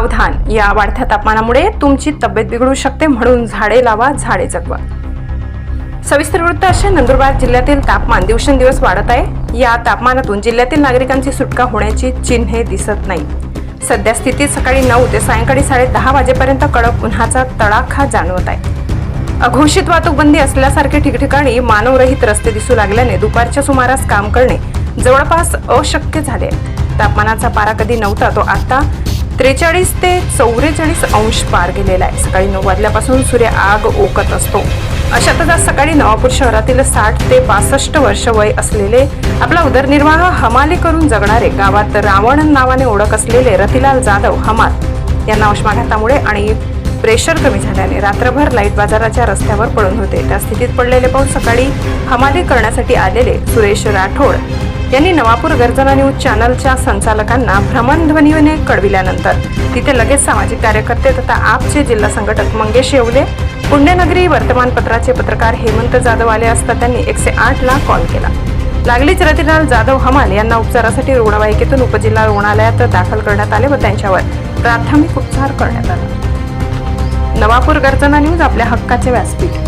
सावधान, या वाढत्या तापमानामुळे तुमची तब्येत बिघडू शकते, म्हणून झाडे लावा, झाडे जगवा. सविस्तर वृत्त असे. नंदुरबार जिल्ह्यातील तापमान दिवसेंदिवस वाढत आहे. या तापमानातून जिल्ह्यातील नागरिकांची सुटका होण्याची चिन्हे दिसत नाही. सध्या स्थितीत सकाळी 9 ते सायंकाळी 10:30 वाजेपर्यंत कडक उन्हाचा तडाखा जाणवत आहे. अघोषित वाहतूक बंदी असल्यासारखे ठिकठिकाणी मानवरहित रस्ते दिसू लागल्याने दुपारच्या सुमारास काम करणे जवळपास अशक्य झाले. तापमानाचा पारा कधी नव्हता तो आता 43 ते 44 अंश पार गेलेला आहे. सकाळी 9 वाजल्यापासून सूर्य आग ओकत असतो. अशातच आज सकाळी नवापूर शहरातील 60 ते 65 वर्ष वय असलेले, आपला उदरनिर्वाह हमाली करून जगणारे, गावात रावण नावाने ओळख असलेले रतिलाल जाधव हमाल यांना उष्माघातामुळे आणि प्रेशर कमी झाल्याने रात्रभर लाईट बाजाराच्या रस्त्यावर पडून होते. त्या स्थितीत पडलेले पाऊस सकाळी हमाली करण्यासाठी आलेले सुरेश राठोड यांनी नवापूर गर्जना न्यूज चॅनलच्या संचालकांना भ्रमणध्वनीने कळविल्यानंतर तिथे लगेच सामाजिक कार्यकर्ते तथा आपचे जिल्हा संघटक मंगेश येवले, पुण्यनगरी वर्तमानपत्राचे पत्रकार हेमंत जाधव आले असता त्यांनी 108 ला कॉल केला. लागलीच रतिलाल जाधव हमाल यांना उपचारासाठी रुग्णवाहिकेतून उपजिल्हा रुग्णालयात दाखल करण्यात आले व त्यांच्यावर प्राथमिक उपचार करण्यात आला. नवापूर गर्जना न्यूज, आपल्या हक्काचे व्यासपीठ.